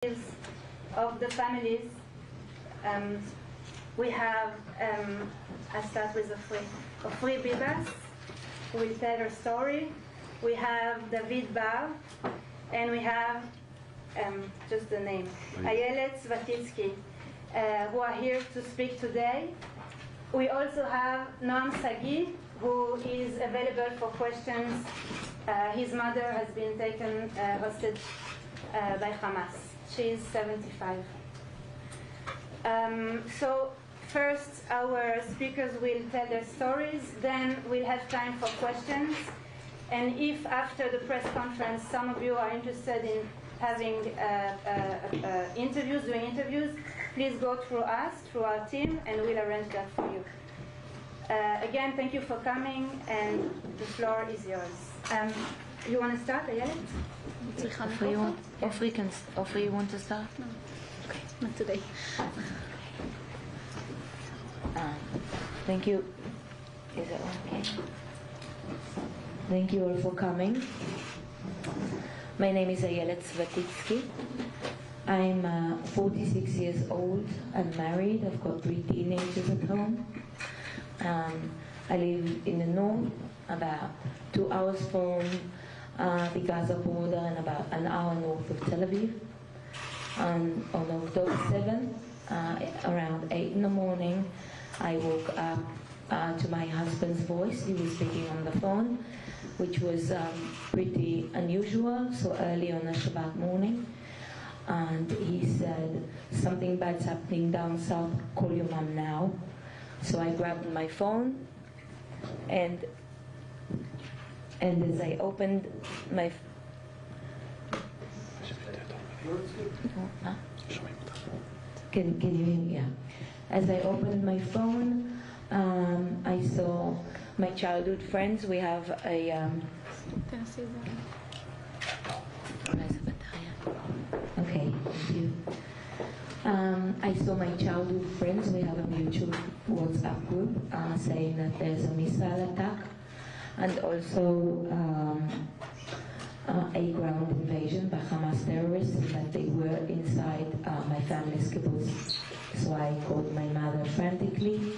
Of the families. We have, I start with a free Bibas who will tell her story. We have David Bar, and we have, just the name, Ayelet Svatitsky, who are here to speak today. We also have Noam Sagi, who is available for questions. His mother has been taken hostage by Hamas. She is 75. So first our speakers will tell their stories, then we'll have time for questions. And if after the press conference some of you are interested in having doing interviews, please go through us, through our team, and we'll arrange that for you. Again, thank you for coming, and the floor is yours. You want to start, Ayelet? Ofri, you want to start? No. Okay, not today. Thank you. Is it okay? Thank you all for coming. My name is Ayelet Svatitsky. I'm 46 years old. I'm married. I've got 3 teenagers at home. I live in the north, about 2 hours from the Gaza border and about an hour north of Tel Aviv. On October 7th, around 8 in the morning, I woke up to my husband's voice. He was speaking on the phone, which was pretty unusual, so early on a Shabbat morning. And he said, something bad's happening down south, call your mom now. So I grabbed my phone, and as I opened my Can you hear me? Yeah. As I opened my phone, I saw my childhood friends. We have a okay, thank you. I saw my childhood friends. We have a mutual WhatsApp group saying that there's a missile attack and also a ground invasion by Hamas terrorists, and that they were inside my family's kibbutz. So I called my mother frantically,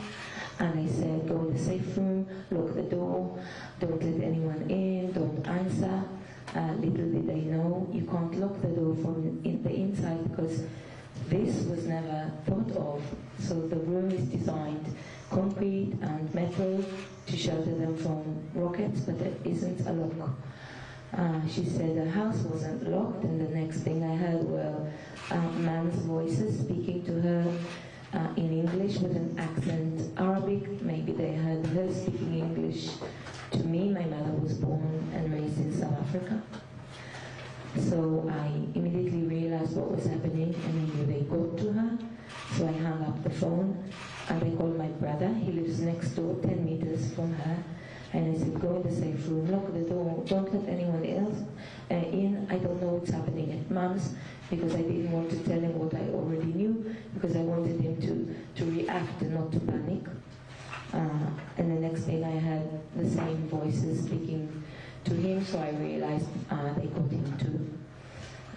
and I said, go in the safe room, lock the door, don't let anyone in, don't answer. Little did they know, you can't lock the door from the inside because this was never thought of. So the room is designed concrete and metal to shelter them from rockets, but there isn't a lock. She said the house wasn't locked, and the next thing I heard were man's voices speaking to her in English with an accent Arabic. Maybe they heard her speaking English to me. My mother was born and raised in South Africa. So I immediately realized what was happening, and I knew they got to her. So I hung up the phone, and I called my brother. He lives next door, 10 meters from her. And I said, go in the safe room, lock the door, don't let anyone else in. I don't know what's happening at Mom's, because I didn't want to tell him what I already knew, because I wanted him to react and not to panic. And the next thing I heard the same voices speaking to him, so I realized they got him too.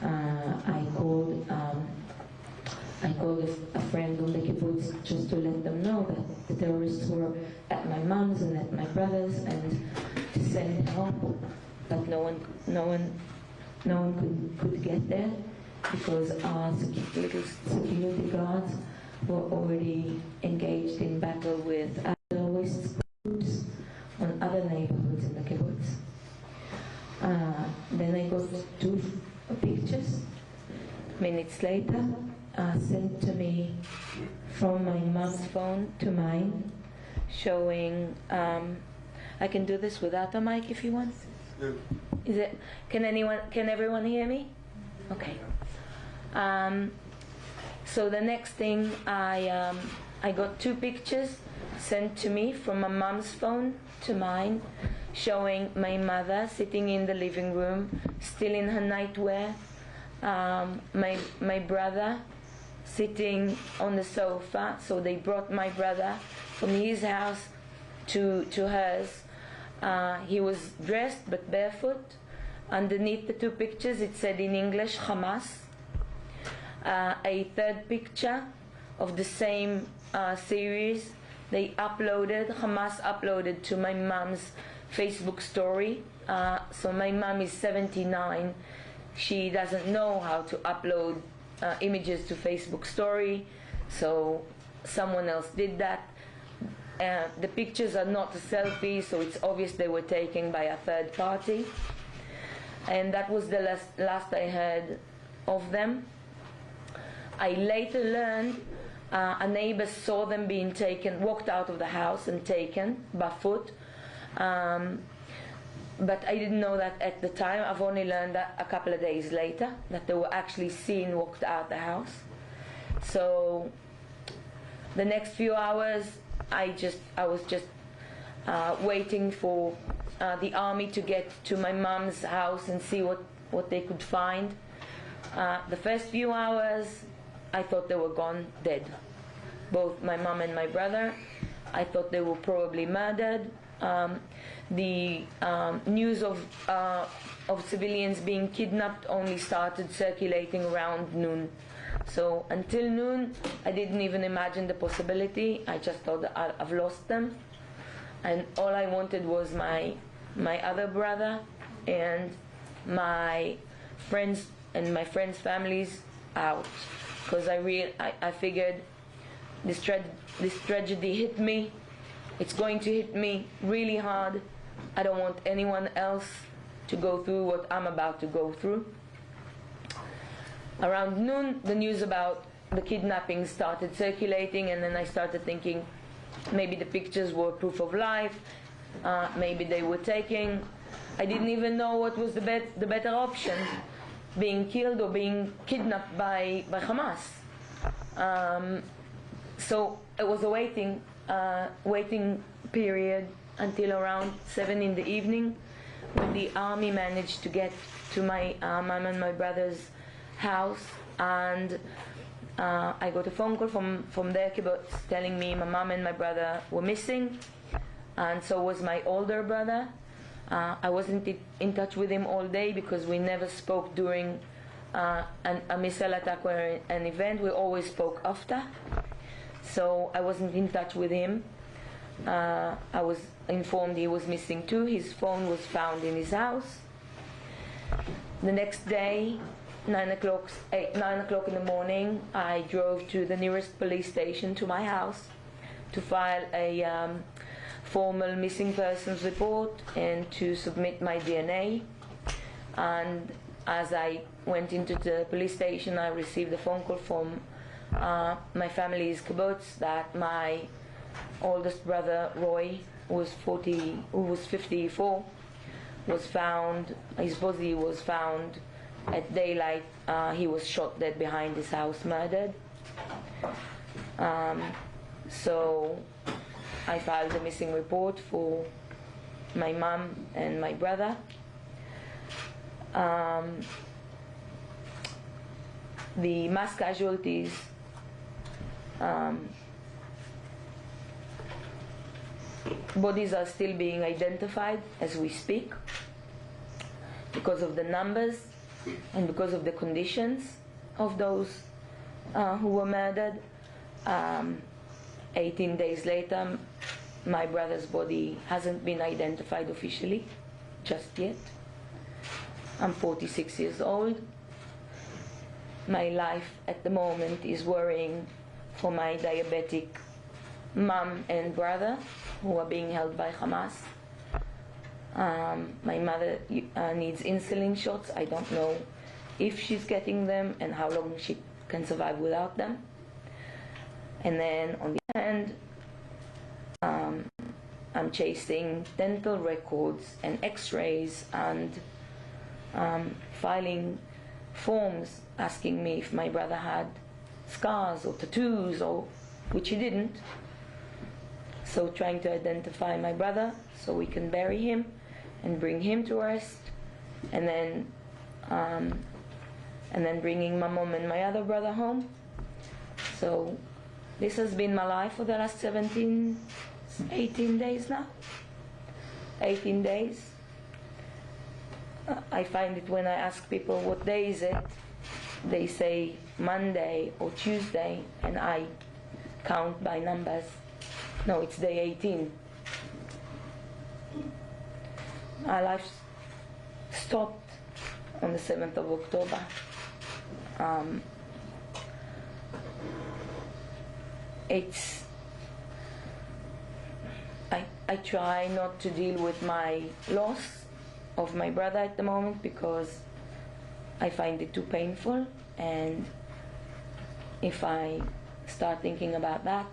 I called a friend on the kibbutz just to let them know that the terrorists were at my mom's and at my brother's, and to send help. But no one could get there because our little security guards were already engaged in battle with terrorist groups on other neighborhoods in the kibbutz. Then I got 2 pictures. Minutes later, sent to me from my mom's phone to mine, showing. I can do this without a mic if you want. Is it? Can everyone hear me? Okay. So the next thing, I got 2 pictures sent to me from my mom's phone to mine, showing my mother sitting in the living room, still in her nightwear. My brother sitting on the sofa. So they brought my brother from his house to hers. He was dressed but barefoot. Underneath the 2 pictures it said in English, Hamas. a third picture of the same series. They uploaded, Hamas uploaded to my mom's Facebook story. So my mom is 79. She doesn't know how to upload images to Facebook story, so someone else did that. The pictures are not a selfie, so it's obvious they were taken by a third party. And that was the last I heard of them. I later learned a neighbor saw them being taken, walked out of the house and taken by foot. But I didn't know that at the time. I've only learned that a couple of days later, that they were actually seen walked out the house. So the next few hours, I was just waiting for the army to get to my mom's house and see what they could find. The first few hours, I thought they were gone, dead. Both my mom and my brother. I thought they were probably murdered. The news of civilians being kidnapped only started circulating around noon. So until noon, I didn't even imagine the possibility. I just thought that I've lost them. And all I wanted was my other brother and my friends and my friends' families out. Because I figured this tragedy hit me. It's going to hit me really hard. I don't want anyone else to go through what I'm about to go through. Around noon, the news about the kidnapping started circulating, and then I started thinking maybe the pictures were proof of life, maybe they were taken. I didn't even know what was the better option, being killed or being kidnapped by Hamas. So it was a waiting period until around 7 in the evening, when the army managed to get to my mom and my brother's house, and I got a phone call from their kibbutz telling me my mom and my brother were missing, and so was my older brother. I wasn't in touch with him all day because we never spoke during a missile attack or an event. We always spoke after. So I wasn't in touch with him. I was informed he was missing too. His phone was found in his house. The next day, 9 o'clock in the morning, I drove to the nearest police station to my house to file a formal missing persons report and to submit my DNA. And as I went into the police station, I received a phone call from my family's kibbutz that my oldest brother Roy, who was 54, was found. His body was found at daylight. He was shot dead behind his house, murdered. So I filed a missing report for my mom and my brother. The mass casualties bodies are still being identified as we speak because of the numbers and because of the conditions of those who were murdered. 18 days later, my brother's body hasn't been identified officially just yet. I'm 46 years old. My life at the moment is worrying for my diabetic mom and brother who are being held by Hamas. My mother needs insulin shots. I don't know if she's getting them and how long she can survive without them. And then on the other hand, I'm chasing dental records and x-rays and filing forms asking me if my brother had scars or tattoos, or which he didn't. So trying to identify my brother so we can bury him and bring him to rest, and then bringing my mom and my other brother home. So this has been my life for the last 18 days now. 18 days. I find it when I ask people what day is it, they say Monday or Tuesday, and I count by numbers. No, it's day 18. Our life stopped on the 7th of October. I try not to deal with my loss of my brother at the moment because I find it too painful, and if I start thinking about that,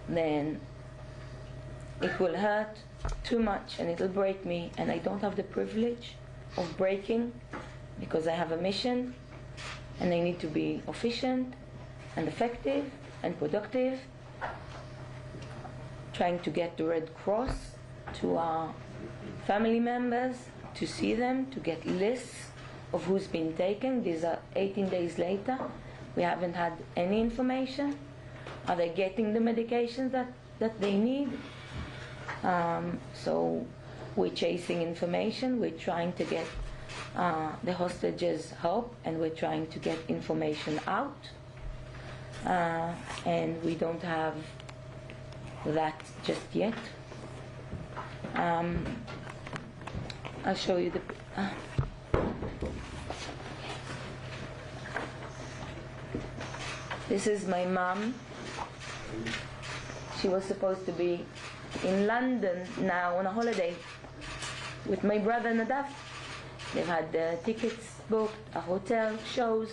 then it will hurt too much and it'll break me, and I don't have the privilege of breaking because I have a mission and I need to be efficient and effective and productive, trying to get the Red Cross to our family members, to see them, to get lists of who's been taken. These are 18 days later. We haven't had any information. Are they getting the medications that they need? So we're chasing information. We're trying to get the hostages help, and we're trying to get information out. And we don't have that just yet. I'll show you the this is my mom. She was supposed to be in London now on a holiday with my brother Nadav. They've had tickets booked, a hotel, shows.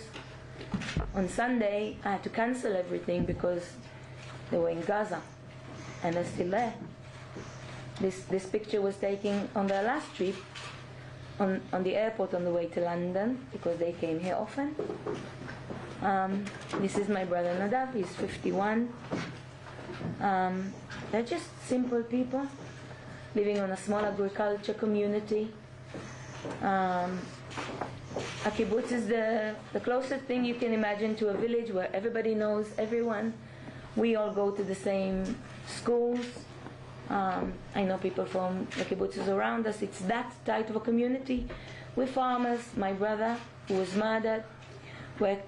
On Sunday I had to cancel everything because they were in Gaza and they're still there. This picture was taken on their last trip on the airport on the way to London because they came here often. This is my brother Nadav. He's 51. They're just simple people living on a small agriculture community. A kibbutz is the closest thing you can imagine to a village where everybody knows everyone. We all go to the same schools. I know people from the kibbutzes around us. It's that tight of a community. We're farmers. My brother, who was murdered, worked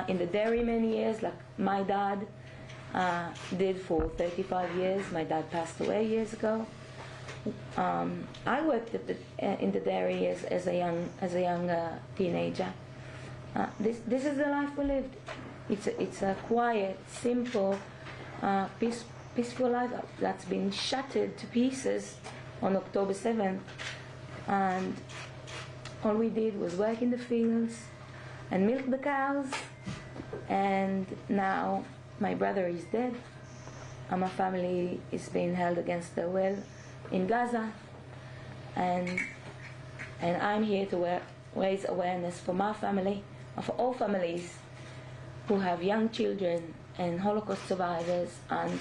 in the dairy many years, like my dad did for 35 years. My dad passed away years ago. I worked in the dairy as a young teenager. This is the life we lived. It's a quiet, simple, peaceful life that's been shattered to pieces on October 7th. And all we did was work in the fields and milk the cows. And now my brother is dead. And my family is being held against their will in Gaza. And I'm here to raise awareness for my family, for all families who have young children and Holocaust survivors and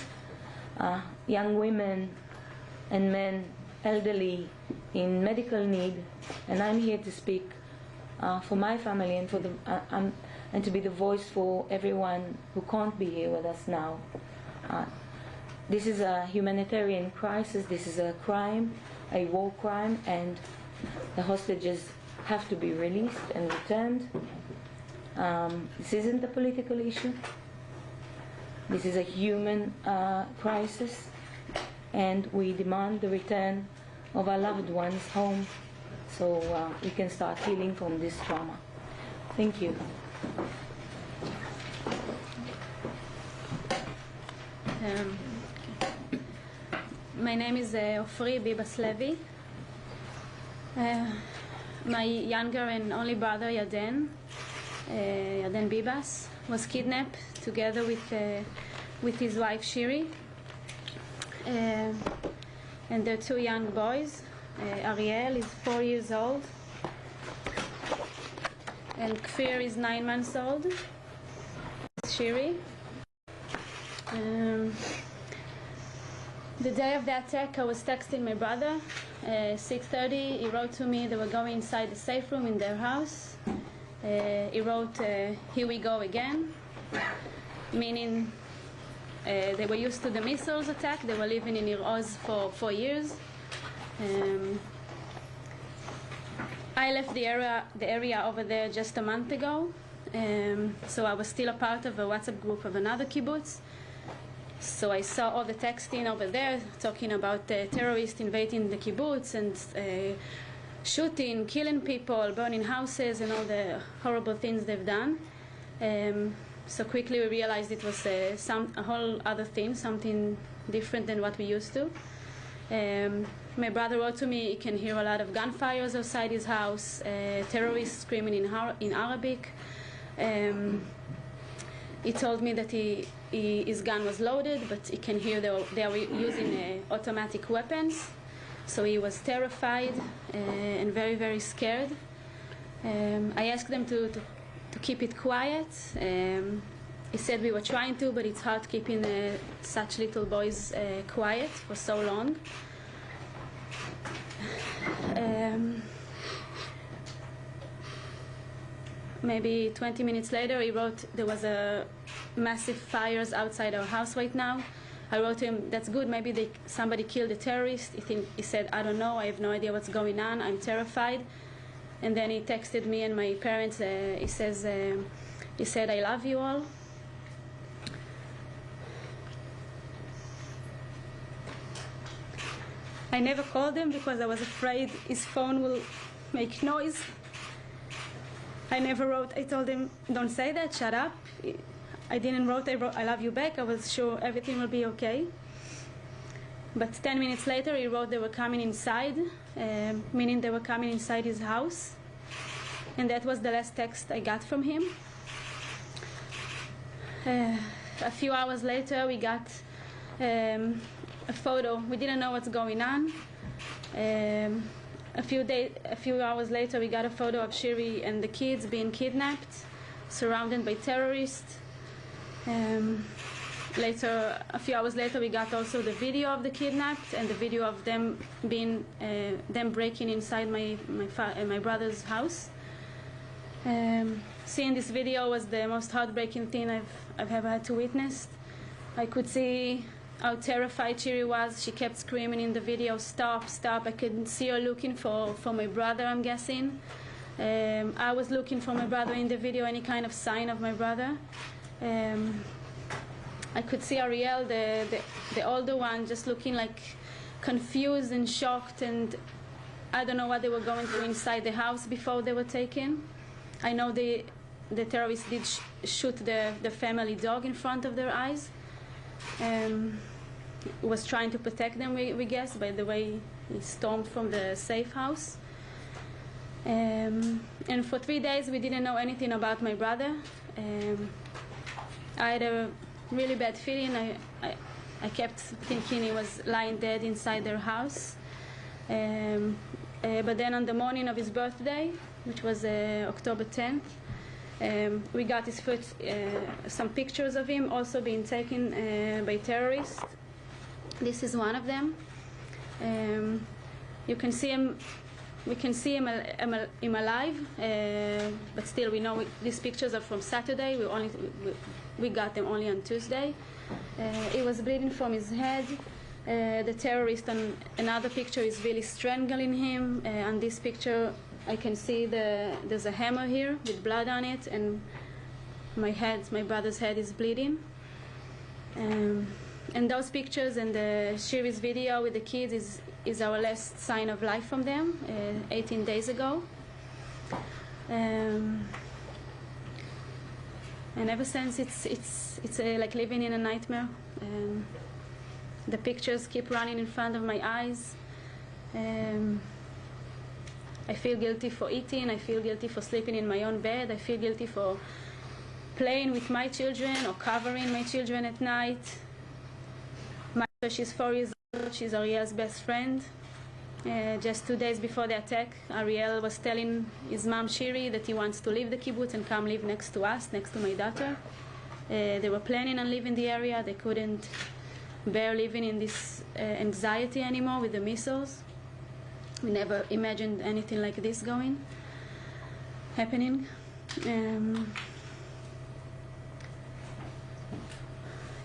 young women and men, elderly, in medical need. And I'm here to speak for my family and for and to be the voice for everyone who can't be here with us now. This is a humanitarian crisis. This is a crime, a war crime, and the hostages have to be released and returned. This isn't a political issue. This is a human crisis, and we demand the return of our loved ones home so we can start healing from this trauma. Thank you. My name is Ofri Bibas Levi. My younger and only brother Yaden Bibas was kidnapped together with his wife Shiri and their two young boys. Ariel is 4 years old and Kfir is 9 months old. Shiri. The day of the attack, I was texting my brother. 6:30, he wrote to me they were going inside the safe room in their house. He wrote, "Here we go again," meaning they were used to the missiles attack. They were living in Nir Oz for 4 years. I left the area over there just a month ago. So I was still a part of a WhatsApp group of another kibbutz. So I saw all the texting over there talking about terrorists invading the kibbutz and shooting, killing people, burning houses, and all the horrible things they've done. So quickly we realized it was a whole other thing, something different than what we used to. My brother wrote to me he can hear a lot of gunfires outside his house, terrorists screaming in Arabic. He told me that his gun was loaded, but he can hear they were using automatic weapons. So he was terrified and very, very scared. I asked them to keep it quiet. He said we were trying to, but it's hard keeping such little boys quiet for so long. Maybe 20 minutes later, he wrote there was a massive fires outside our house right now. I wrote to him, that's good, maybe somebody killed a terrorist. He said, I don't know, I have no idea what's going on, I'm terrified. And then he texted me and my parents, he said, I love you all. I never called him because I was afraid his phone will make noise. I never wrote, I told him, don't say that, shut up. I didn't wrote, I love you back. I was sure everything will be okay. But 10 minutes later, he wrote they were coming inside, meaning they were coming inside his house. And that was the last text I got from him. A few hours later, we got a photo. We didn't know what's going on. A few hours later, we got a photo of Shiri and the kids being kidnapped, surrounded by terrorists. A few hours later, we got also the video of the kidnapped and the video of them breaking inside my brother's house. Seeing this video was the most heartbreaking thing I've ever had to witness. I could see how terrified Shiri was. She kept screaming in the video, stop, stop. I could see her looking for my brother, I'm guessing. I was looking for my brother in the video, any kind of sign of my brother. I could see Ariel, the older one, just looking like confused and shocked, and I don't know what they were going through inside the house before they were taken. I know the terrorists did shoot the family dog in front of their eyes. Was trying to protect them, we guess, by the way he stormed from the safe house. And for 3 days we didn't know anything about my brother. I had a really bad feeling. I kept thinking he was lying dead inside their house. But then on the morning of his birthday, which was October 10th, we got his first, some pictures of him also being taken by terrorists. This is one of them. You can see him. We can see him alive, but still we know these pictures are from Saturday. We got them only on Tuesday. He was bleeding from his head. The terrorist on another picture is really strangling him. On this picture, I can see there's a hammer here with blood on it, and my brother's head is bleeding. And those pictures and the Shiri's video with the kids is our last sign of life from them, 18 days ago. And ever since, it's like living in a nightmare. The pictures keep running in front of my eyes. I feel guilty for eating. I feel guilty for sleeping in my own bed. I feel guilty for playing with my children or covering my children at night. She's 4 years old. She's Ariel's best friend. Just 2 days before the attack, Ariel was telling his mom, Shiri, that he wants to leave the kibbutz and come live next to us, next to my daughter. They were planning on leaving the area. They couldn't bear living in this anxiety anymore with the missiles. We never imagined anything like this happening.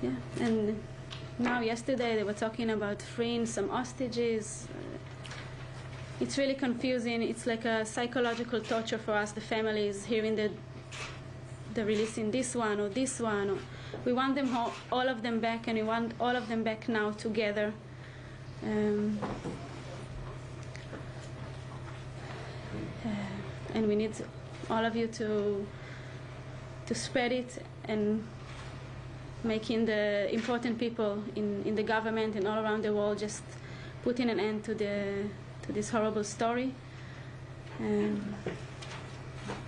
Yeah, and now yesterday they were talking about freeing some hostages. It's really confusing. It's like a psychological torture for us, the families, hearing they're releasing this one or this one. Or we want them all of them back, and we want all of them back now together. And we need all of you to spread it and making the important people in the government and all around the world just putting an end to this horrible story.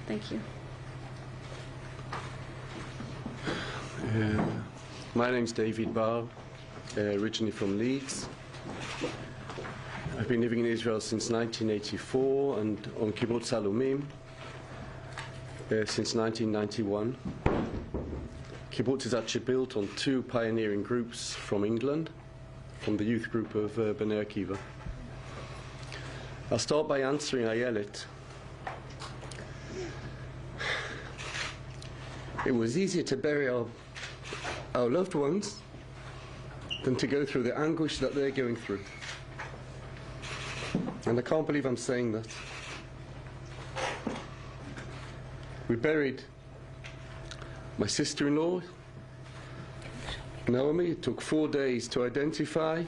Thank you. My name's David Bar, originally from Leeds. I've been living in Israel since 1984 and on Kibbutz Halumim since 1991. Kibbutz is actually built on two pioneering groups from England, from the youth group of Bnei Akiva. I'll start by answering Ayelet. It was easier to bury our loved ones than to go through the anguish that they're going through. And I can't believe I'm saying that. We buried my sister-in-law, Naomi. It took 4 days to identify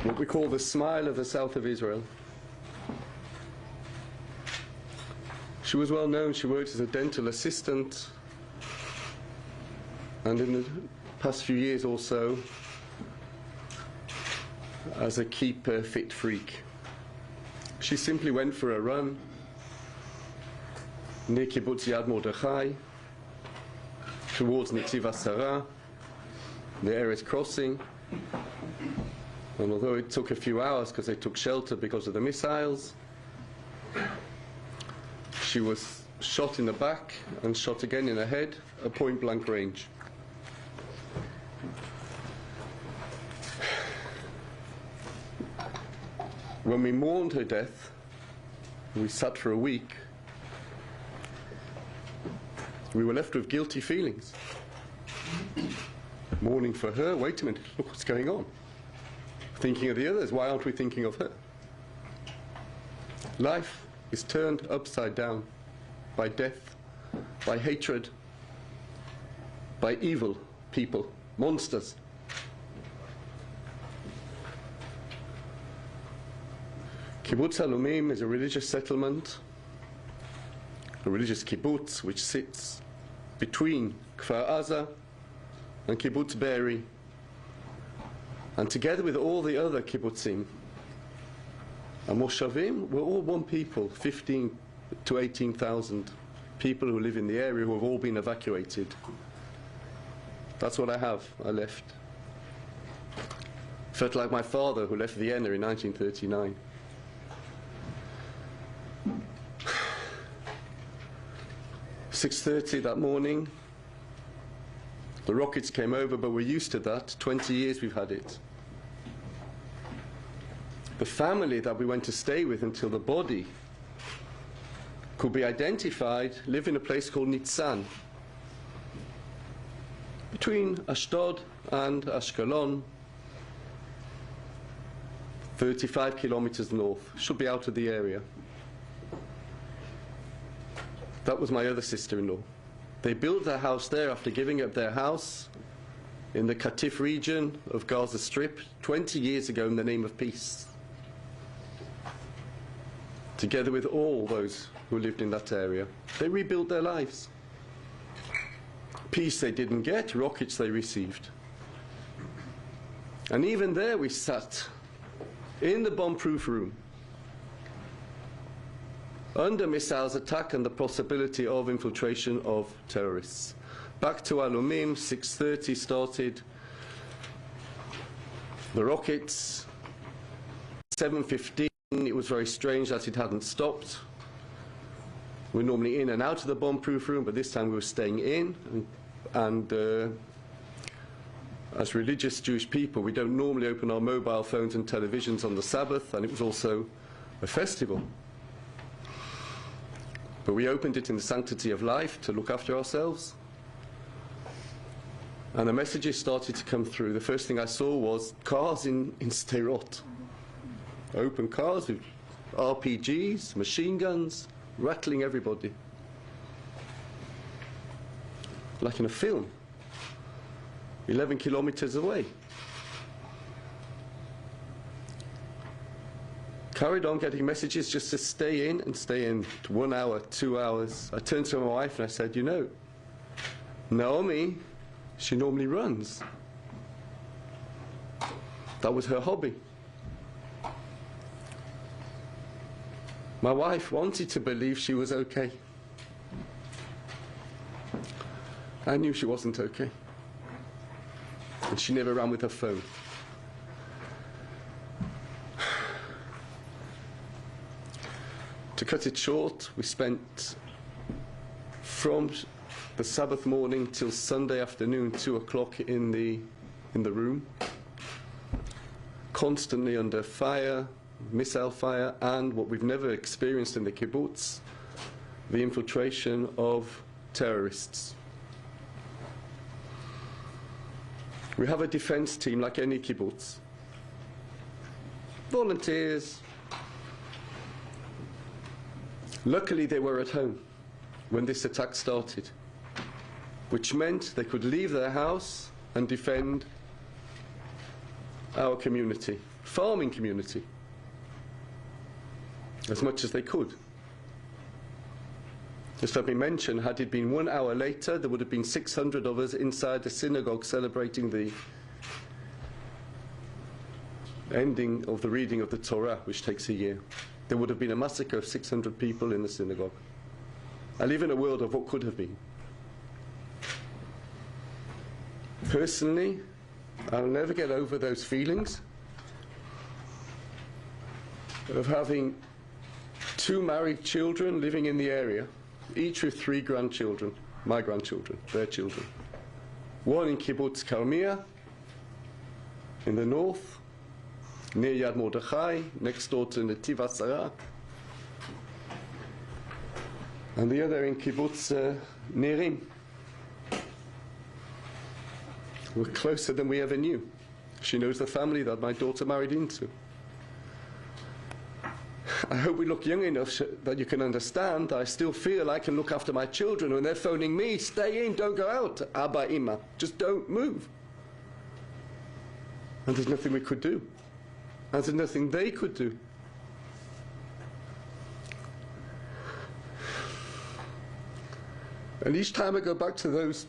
what we call the smile of the south of Israel. She was well known. She worked as a dental assistant, and in the past few years or so as a keep fit freak. She simply went for a run near Kibbutz Yad Mordechai towards Netziv Asara, the Eretz crossing, and although it took a few hours because they took shelter because of the missiles, she was shot in the back and shot again in the head at point blank range. When we mourned her death, we sat for a week, we were left with guilty feelings. Mourning for her, wait a minute, look what's going on. Thinking of the others, why aren't we thinking of her? Life is turned upside down by death, by hatred, by evil people, monsters. Kibbutz Halumim is a religious settlement, a religious kibbutz which sits between Kfar Aza and Kibbutz Be'eri, and together with all the other kibbutzim and moshavim, we're all one people, 15 to 18,000 people who live in the area who have all been evacuated. That's what I left. Felt like my father who left Vienna in 1939. 6:30 that morning, the rockets came over, but we're used to that. 20 years we've had it. The family that we went to stay with until the body could be identified live in a place called Nitzan, between Ashdod and Ashkelon, 35 kilometers north. Should be out of the area. That was my other sister-in-law. They built their house there after giving up their house in the Katif region of Gaza Strip 20 years ago in the name of peace, together with all those who lived in that area. They rebuilt their lives. Peace they didn't get, rockets they received. And even there we sat in the bomb-proof room under missiles attack and the possibility of infiltration of terrorists. Back to Halumim, 6:30 started the rockets. 7:15, it was very strange that it hadn't stopped. We're normally in and out of the bomb-proof room, but this time we were staying in. And as religious Jewish people, we don't normally open our mobile phones and televisions on the Sabbath, and it was also a festival. But we opened it in the sanctity of life to look after ourselves. And the messages started to come through. The first thing I saw was cars in Sderot. Open cars with RPGs, machine guns, rattling everybody. like in a film, 11 kilometers away. Carried on getting messages just to stay in and stay in. 1 hour, 2 hours. I turned to my wife and I said, you know, Naomi, she normally runs. That was her hobby. My wife wanted to believe she was okay. I knew she wasn't okay. And she never ran with her phone. To cut it short, we spent from the Sabbath morning till Sunday afternoon, 2 o'clock in the room, constantly under fire, missile fire, and what we've never experienced in the kibbutz, the infiltration of terrorists. We have a defense team like any kibbutz. Volunteers. Luckily, they were at home when this attack started, which meant they could leave their house and defend our community, farming community, as much as they could. Just let me mention, had it been 1 hour later, there would have been 600 of us inside the synagogue celebrating the ending of the reading of the Torah, which takes a year. There would have been a massacre of 600 people in the synagogue. I live in a world of what could have been. Personally, I'll never get over those feelings of having 2 married children living in the area, each with 3 grandchildren, my grandchildren, their children. One in Kibbutz Karmia, in the north, near Yad Mordechai, next door to Netiv Asara, and the other in Kibbutz Nirim. We're closer than we ever knew. She knows the family that my daughter married into. I hope we look young enough that you can understand that I still feel I can look after my children when they're phoning me, stay in, don't go out, Abba, Ima, just don't move. And there's nothing we could do. And there's nothing they could do. And each time I go back to those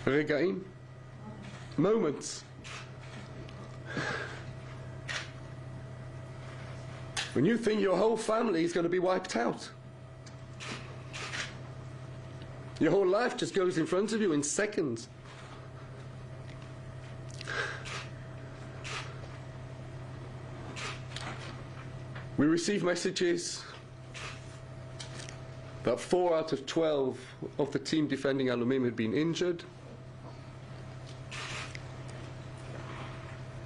regaim, moments, when you think your whole family is going to be wiped out. Your whole life just goes in front of you in seconds. We receive messages that 4 out of 12 of the team defending Alumim had been injured.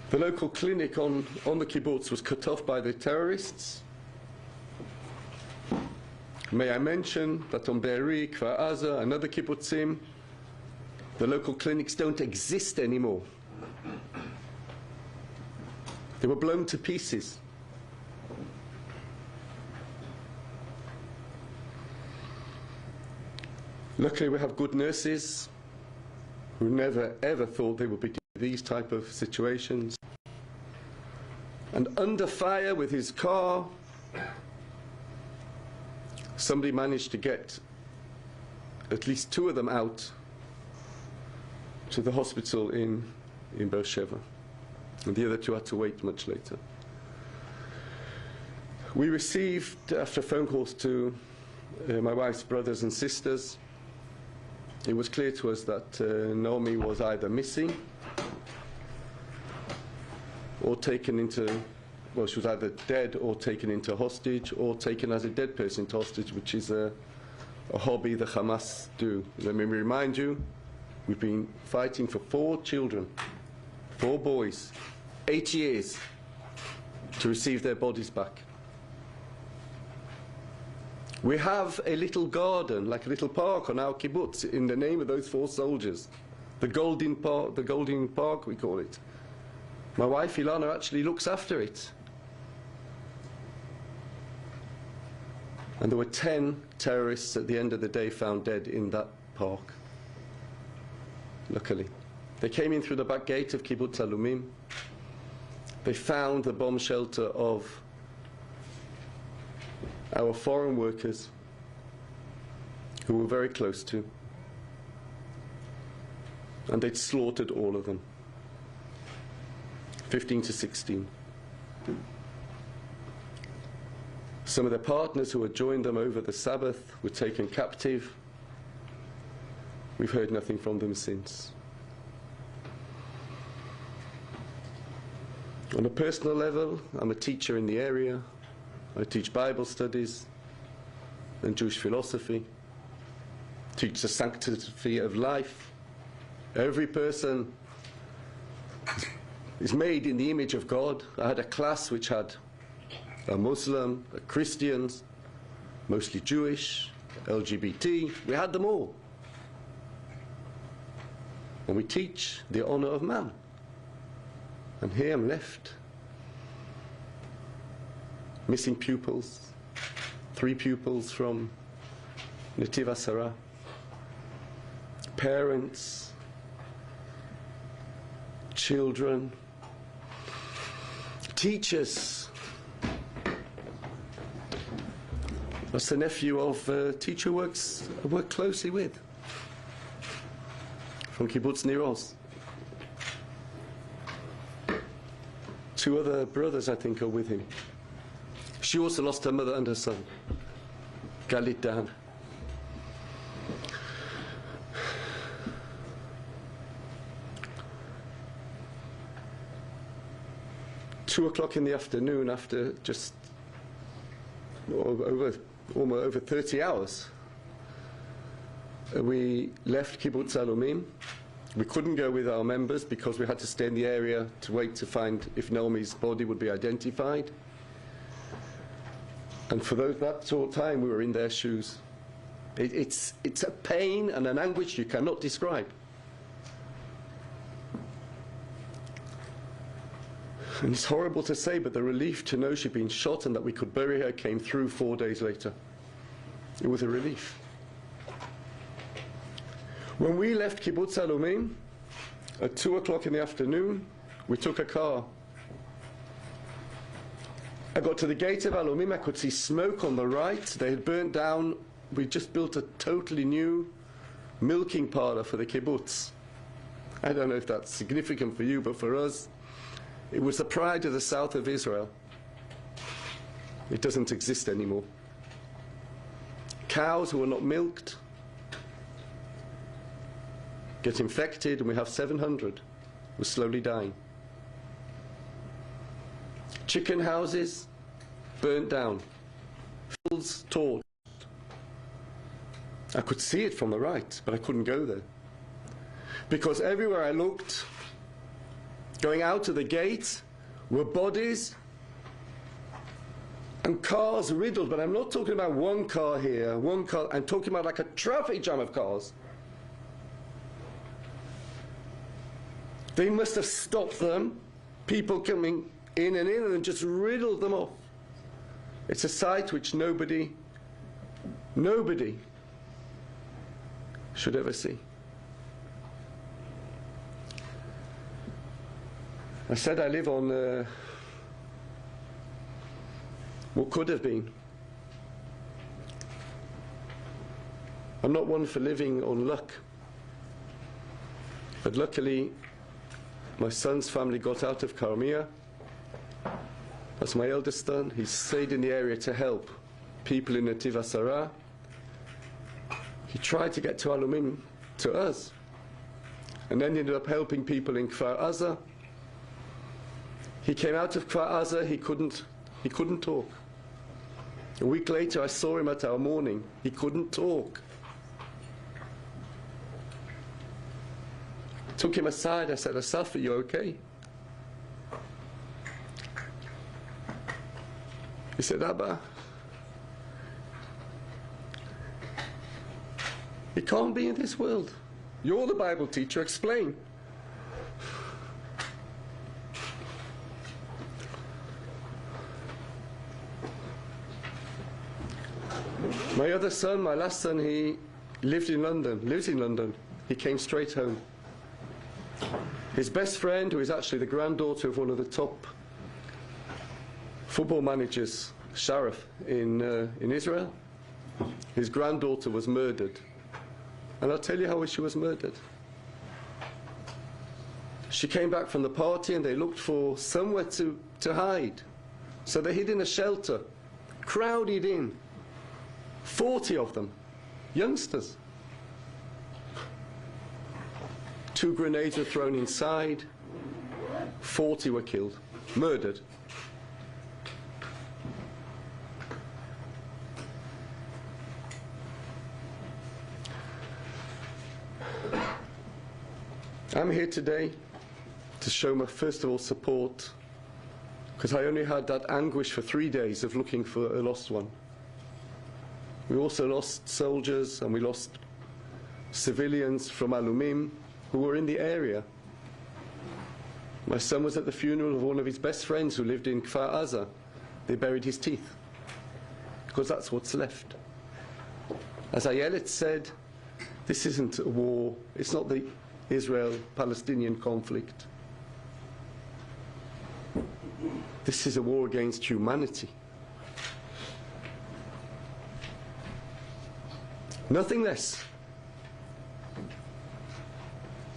The local clinic on the kibbutz was cut off by the terrorists. May I mention that on Be'eri, Kfar Aza, and other kibbutzim, the local clinics don't exist anymore. They were blown to pieces. Luckily, we have good nurses who never ever thought they would be in these type of situations. And under fire with his car, somebody managed to get at least 2 of them out to the hospital in Beersheba. And the other 2 had to wait much later. We received, after phone calls to my wife's brothers and sisters, it was clear to us that Naomi was either missing or taken into, well, she was either dead or taken into hostage or taken as a dead person to hostage, which is a hobby the Hamas do. Let me remind you, we've been fighting for 4 children, 4 boys, 8 years to receive their bodies back. We have a little garden, like a little park on our kibbutz in the name of those 4 soldiers. The Golden Park, we call it. My wife Ilana actually looks after it. And there were 10 terrorists at the end of the day found dead in that park, luckily. They came in through the back gate of Kibbutz Alumim. They found the bomb shelter of our foreign workers, who were very close to, and they'd slaughtered all of them, 15 to 16. Some of their partners who had joined them over the Sabbath were taken captive. We've heard nothing from them since. On a personal level, I'm a teacher in the area. I teach Bible studies and Jewish philosophy, teach the sanctity of life. Every person is made in the image of God. I had a class which had a Muslim, a Christians, mostly Jewish, LGBT. We had them all. And we teach the honor of man. And here I'm left, missing pupils, 3 pupils from Netiv Asara, parents, children, teachers. That's the nephew of a teacher I work closely with, from Kibbutz Nir Oz. 2 other brothers, I think, are with him. She also lost her mother and her son, Galit Dan. Two o'clock in the afternoon, after just almost over 30 hours, we left Kibbutz Alumim. We couldn't go with our members because we had to stay in the area to wait to find if Naomi's body would be identified. And for that short time, we were in their shoes. It's a pain and an anguish you cannot describe. And it's horrible to say, but the relief to know she'd been shot and that we could bury her came through 4 days later. It was a relief. When we left Kibbutz Alumim at 2 o'clock in the afternoon, we took a car. I got to the gate of Alumim, I could see smoke on the right. They had burnt down, we just built a totally new milking parlor for the kibbutz. I don't know if that's significant for you, but for us, it was the pride of the south of Israel. It doesn't exist anymore. Cows who were not milked get infected, and we have 700 who are slowly dying. Chicken houses burnt down, fields torched. I could see it from the right, but I couldn't go there. Because everywhere I looked, going out of the gate, were bodies and cars riddled. But I'm not talking about one car here, one car. I'm talking about like a traffic jam of cars. They must have stopped them, people coming in and just riddled them off. It's a sight which nobody should ever see. I said I live on what could have been. I'm not one for living on luck. But luckily, my son's family got out of Karmia. That's my eldest son. He stayed in the area to help people in Netiv Asara. He tried to get to Alumim, to us, and then ended up helping people in Kfar Aza. He came out of Kfar Aza, he couldn't talk. A week later, I saw him at our morning. He couldn't talk. Took him aside, I said, Asaf, are you okay? He said, Abba, he can't be in this world. You're the Bible teacher, explain. My other son, my last son, he lives in London. He came straight home. His best friend, who is actually the granddaughter of one of the top football managers, Sharaf, in Israel, his granddaughter was murdered. And I'll tell you how she was murdered. She came back from the party and they looked for somewhere to hide. So they hid in a shelter, crowded in, 40 of them, youngsters. 2 grenades were thrown inside, 40 were killed, murdered. I'm here today to show my, first of all, support, because I only had that anguish for 3 days of looking for a lost one. We also lost soldiers and we lost civilians from Alumim who were in the area. My son was at the funeral of one of his best friends who lived in Kfar Aza. They buried his teeth, because that's what's left. As Ayelet said, this isn't a war. It's not the Israel-Palestinian conflict. This is a war against humanity. Nothing less.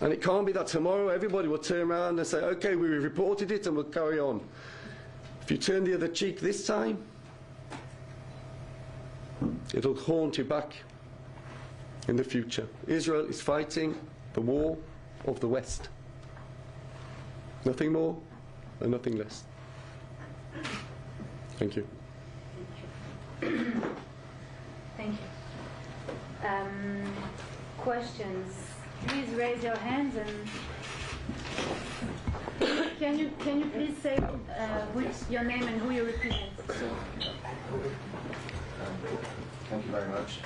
And it can't be that tomorrow everybody will turn around and say, okay, we reported it and we'll carry on. If you turn the other cheek this time, it'll haunt you back in the future. Israel is fighting the war of the West. Nothing more and nothing less. Thank you. Thank you. Questions? Please raise your hands and can you please say your name and who you represent? Thank you very much.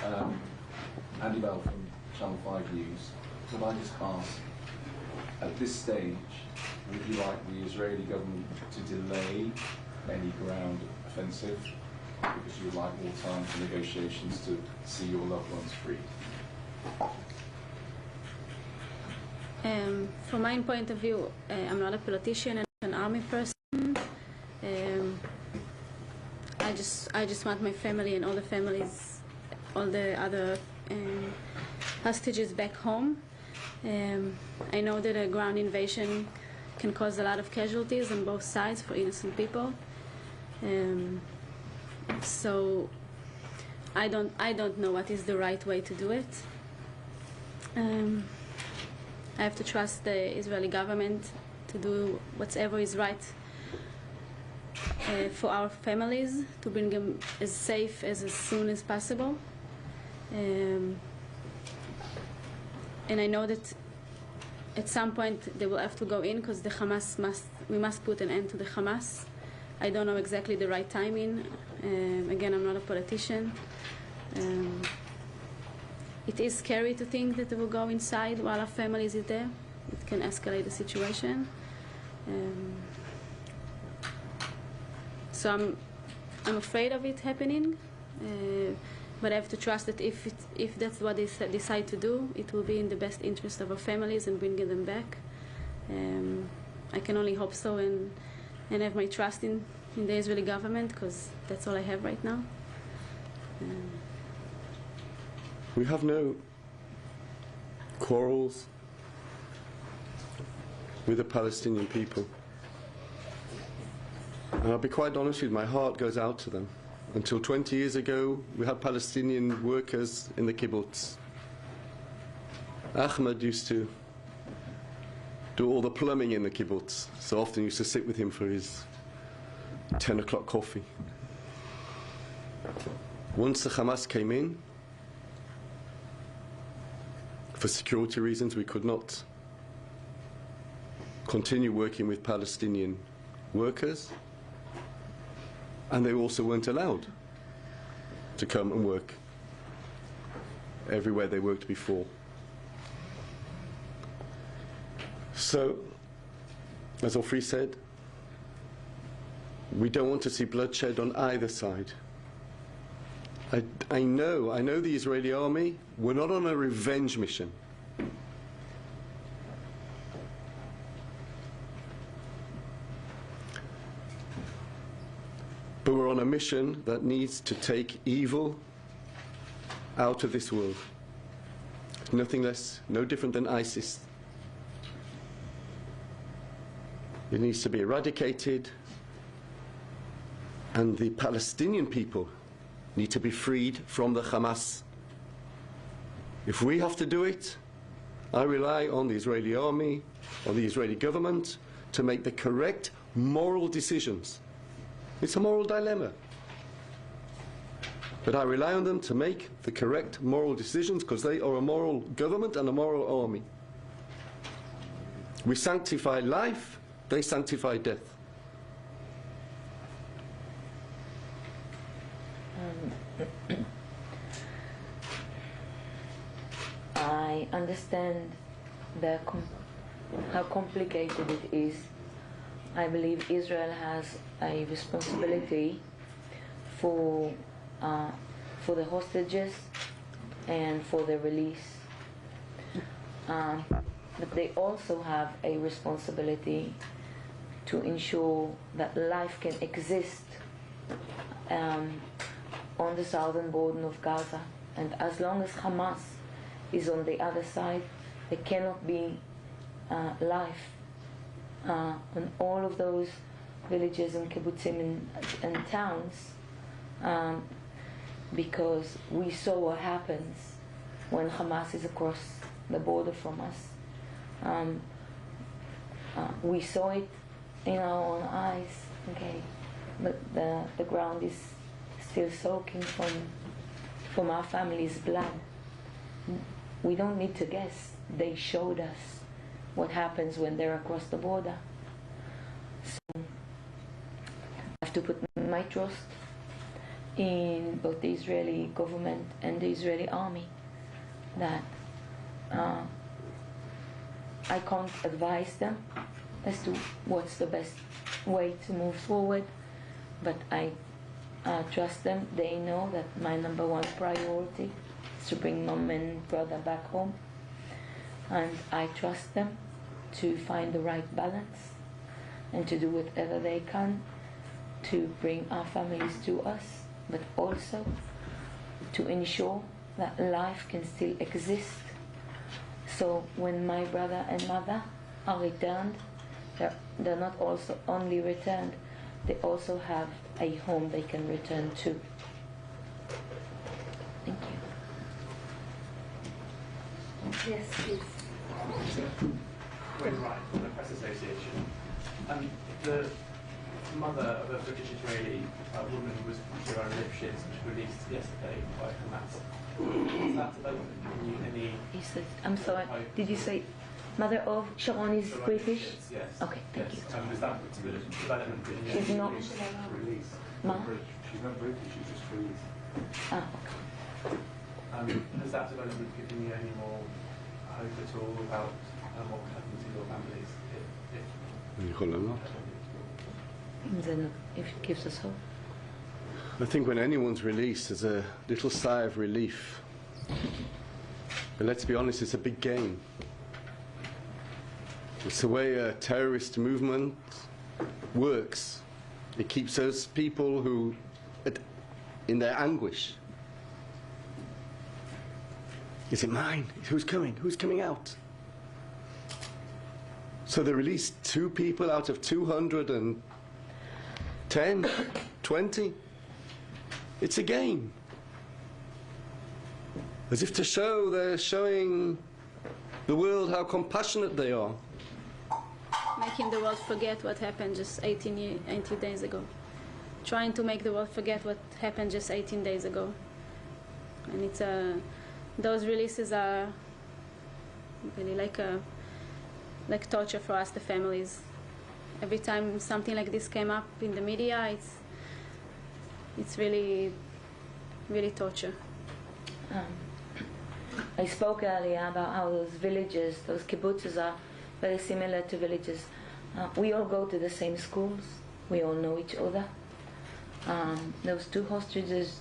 Andy Bell from Channel 5 News. Could I just ask, at this stage, would you like the Israeli government to delay any ground offensive because you would like more time for negotiations to see your loved ones free? From my point of view, I'm not a politician and an army person. I just want my family and all the families, all the other hostages back home. I know that a ground invasion can cause a lot of casualties on both sides for innocent people. So I don't know what is the right way to do it. I have to trust the Israeli government to do whatever is right for our families, to bring them as safe as soon as possible. And I know that at some point they will have to go in because the Hamas we must put an end to the Hamas. I don't know exactly the right timing. Again, I'm not a politician. It is scary to think that they will go inside while our family is there. It can escalate the situation. So I'm afraid of it happening, but I have to trust that if that's what they decide to do, it will be in the best interest of our families and bringing them back. I can only hope so and have my trust in the Israeli government, because that's all I have right now. We have no quarrels with the Palestinian people. And I'll be quite honest with you, my heart goes out to them. Until 20 years ago, we had Palestinian workers in the kibbutz. Ahmed used to do all the plumbing in the kibbutz, so often used to sit with him for his 10 o'clock coffee. Once the Hamas came in, for security reasons, we could not continue working with Palestinian workers, and they also weren't allowed to come and work everywhere they worked before. So, as Ofri said, we don't want to see bloodshed on either side. I know the Israeli army were not on a revenge mission. But we're on a mission that needs to take evil out of this world. Nothing less, no different than ISIS. It needs to be eradicated, and the Palestinian people need to be freed from the Hamas. If we have to do it, I rely on the Israeli army, on the Israeli government, to make the correct moral decisions. It's a moral dilemma. But I rely on them to make the correct moral decisions because they are a moral government and a moral army. We sanctify life, they sanctify death. I understand how complicated it is. I believe Israel has a responsibility for the hostages and for their release. But they also have a responsibility to ensure that life can exist on the southern border of Gaza. And as long as Hamas is on the other side, there cannot be life on all of those villages and kibbutzim and towns, because we saw what happens when Hamas is across the border from us. We saw it in our own eyes, okay, but the ground is still soaking from our family's blood. We don't need to guess. They showed us what happens when they're across the border. So I have to put my trust in both the Israeli government and the Israeli army that I can't advise them as to what's the best way to move forward, but I trust them. They know that my number one priority is to bring mom and brother back home, and I trust them to find the right balance and to do whatever they can to bring our families to us, but also to ensure that life can still exist. So when my brother and mother are returned, they're not also only returned, they also have a home they can return to. Thank you. Yes, please. Wayne Wright from the Press Association. The mother of a British Israeli woman was put on Lipschitz, which was released yesterday by Hamas. Has that development given you any... He said, I'm sorry, did you say mother of Sharon is Sharon British? Lipschitz, yes. Okay, thank you. Is that development given you She's any... not... Release. Ma? She's not British, she's just released. Ah, okay. Has that development given you any more hope at all about what would happen to your families Then if it gives us hope. I think when anyone's released, there's a little sigh of relief. But let's be honest, it's a big game. It's the way a terrorist movement works. It keeps those people who, in their anguish. Is it mine? Who's coming? Who's coming out? So they released 2 people out of 210, 20. It's a game. As if to show, they're showing the world how compassionate they are. Making the world forget what happened just 18 days ago. Trying to make the world forget what happened just 18 days ago. And it's those releases are really like torture for us, the families. Every time something like this came up in the media, it's really, really torture. I spoke earlier about how those villages, those kibbutzes are very similar to villages. We all go to the same schools. We all know each other. Those 2 hostages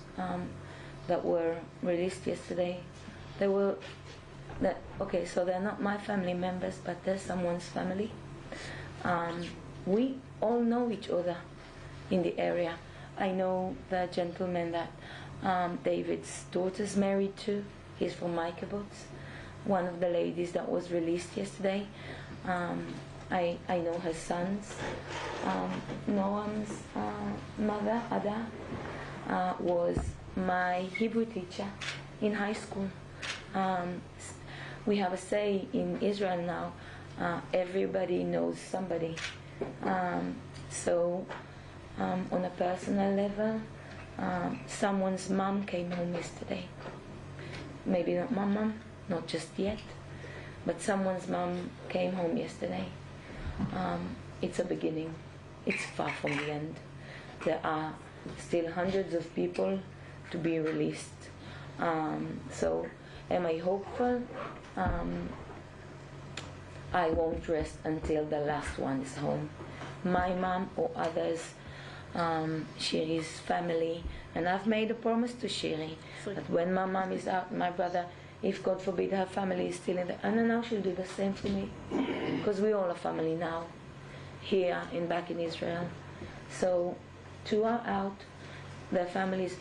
that were released yesterday. They were, okay, so they're not my family members, but they're someone's family. We all know each other in the area. I know the gentleman that David's daughter's married to. He's from my kibbutz. One of the ladies that was released yesterday, I know her sons. Noam's mother, Ada, was my Hebrew teacher in high school. We have a say in Israel now, everybody knows somebody. So on a personal level, someone's mom came home yesterday. Maybe not my mom, not just yet, but someone's mom came home yesterday. It's a beginning. It's far from the end. There are still hundreds of people to be released. So am I hopeful? I won't rest until the last one is home. My mom or others, Shiri's family, and I've made a promise to Shiri that when my mom is out, my brother, if God forbid her family is still in the, and now she'll do the same for me, because we all are family now, here and back in Israel. So two are out, their families,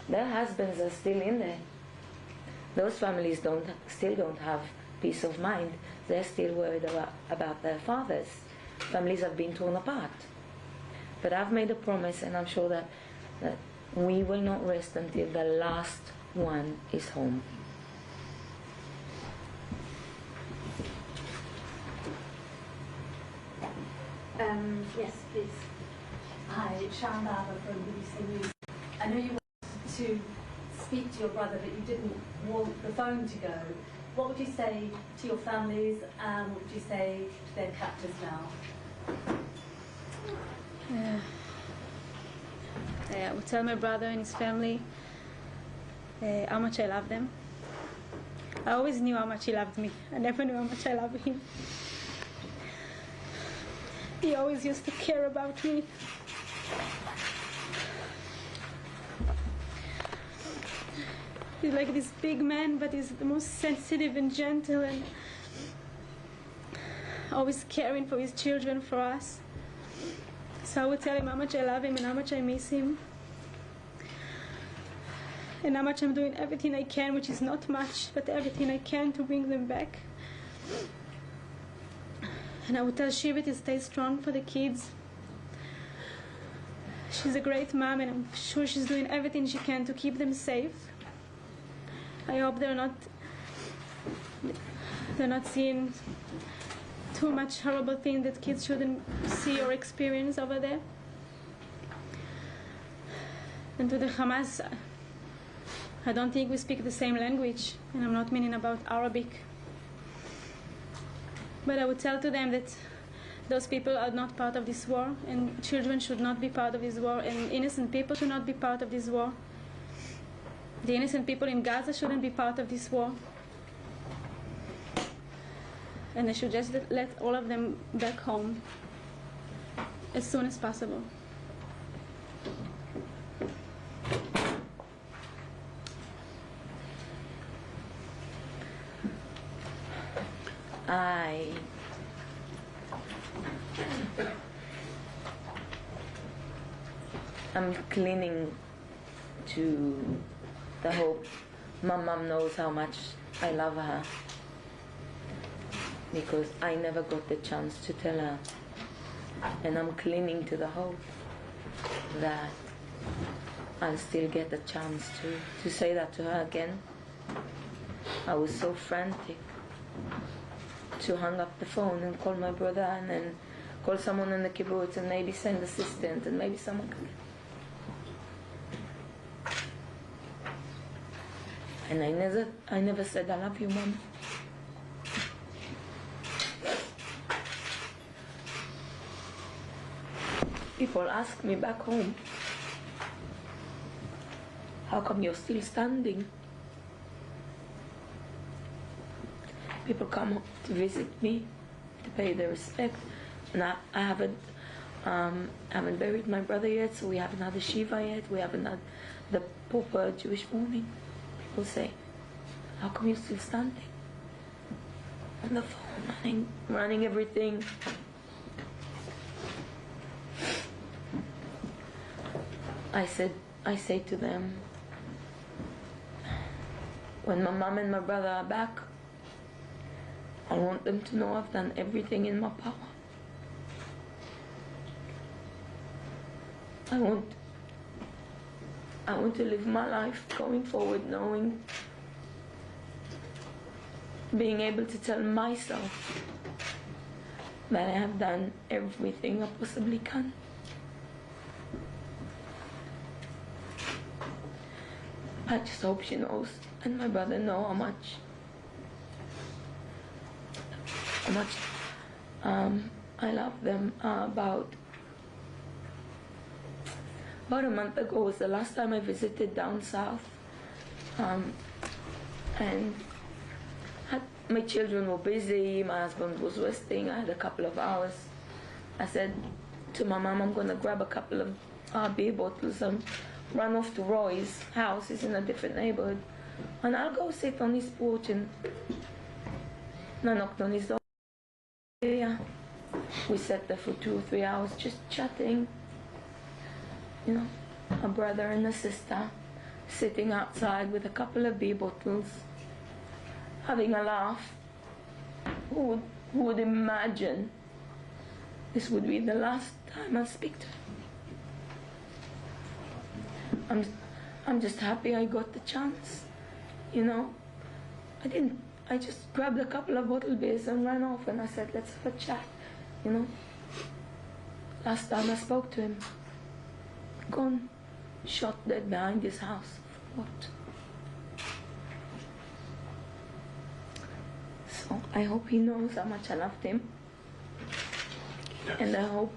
their husbands are still in there. Those families still don't have peace of mind. They're still worried about their fathers. Families have been torn apart. But I've made a promise, and I'm sure that we will not rest until the last one is home. Yes, please. Hi, Sharon Barber from BBC News. I know you wanted to speak to your brother, but you didn't want the phone to go. What would you say to your families, and what would you say to their captors now? I would tell my brother and his family how much I love them. I always knew how much he loved me. I never knew how much I loved him. He always used to care about me. He's like this big man, but he's the most sensitive and gentle and always caring for his children, for us. So I would tell him how much I love him and how much I miss him. And how much I'm doing everything I can, which is not much, but everything I can to bring them back. And I would tell Shiva to stay strong for the kids. She's a great mom, and I'm sure she's doing everything she can to keep them safe. I hope they're not seeing too much horrible things that kids shouldn't see or experience over there. And to the Hamas, I don't think we speak the same language, and I'm not meaning about Arabic. But I would tell to them that those people are not part of this war, and children should not be part of this war, and innocent people should not be part of this war. The innocent people in Gaza shouldn't be part of this war. And they should just let all of them back home as soon as possible. I'm clinging to the hope. My mom knows how much I love her, because I never got the chance to tell her. And I'm clinging to the hope that I'll still get the chance to say that to her again. I was so frantic to hang up the phone and call my brother and then call someone in the kibbutz and maybe send assistant and maybe someone could. And I never said I love you, Mom. People ask me back home, how come you're still standing? People come to visit me, to pay their respect, and I haven't Haven't buried my brother yet, so we haven't had a Shiva yet. We haven't had the proper Jewish mourning. People say, how come you're still standing? On the phone, running everything. I say to them, when my mom and my brother are back, I want them to know I've done everything in my power. I want to live my life going forward knowing, being able to tell myself that I have done everything I possibly can. I just hope she knows, and my brother know how much I love them. About a month ago was the last time I visited down south, and my children were busy, my husband was resting, I had a couple of hours. I said to my mom, I'm going to grab a couple of beer bottles and run off to Roy's house. He's in a different neighborhood, and I'll go sit on his porch. And I knocked on his door. Yeah, we sat there for 2 or 3 hours just chatting. You know, a brother and a sister sitting outside with a couple of beer bottles, having a laugh. Who would imagine this would be the last time I speak to him? I'm just happy I got the chance, you know. I just grabbed a couple of bottle beers and ran off, and I said, let's have a chat, you know. Last time I spoke to him, gone, shot dead behind his house. What? So I hope he knows how much I loved him. Yes. And I hope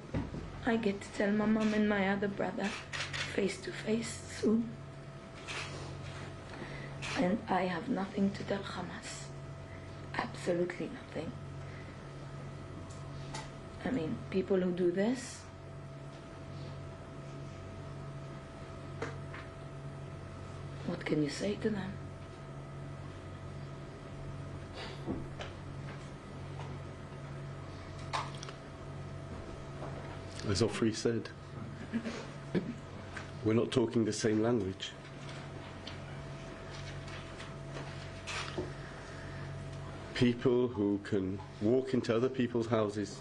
I get to tell my mom and my other brother face to face soon. And I have nothing to tell Hamas. Absolutely nothing. I mean, people who do this, what can you say to them? As Ofri said, we're not talking the same language. People who can walk into other people's houses,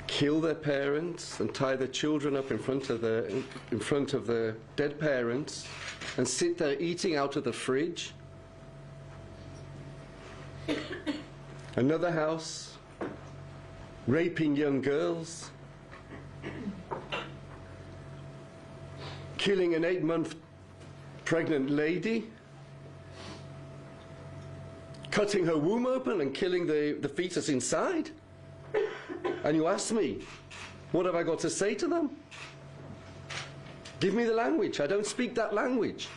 kill their parents and tie their children up in front of their dead parents, and sit there eating out of the fridge. Another house, raping young girls, killing an 8-month pregnant lady, cutting her womb open and killing the fetus inside. And you ask me, what have I got to say to them? Give me the language. I don't speak that language.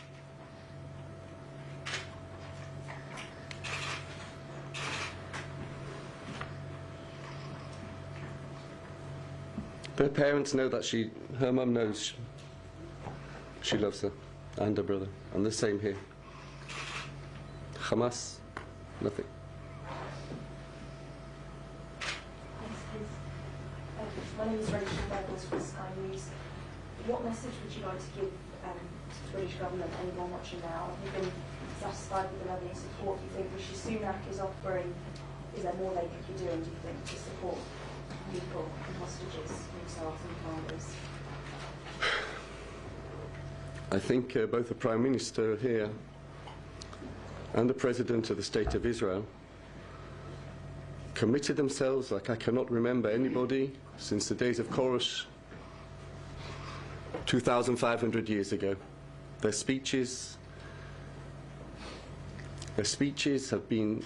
Her parents know that her mum knows she loves her and her brother, and the same here. Hamas, nothing. My name is Rachel Beggles from Sky News. What message would you like to give to the British government, anyone watching now? Have you been satisfied with the level of support you think Rishi Sunak is offering? Is there more they could be doing, do you think, to support people and hostages, themselves and families? I think both the Prime Minister here and the President of the State of Israel committed themselves like I cannot remember anybody since the days of Korosh 2,500 years ago. Their speeches have been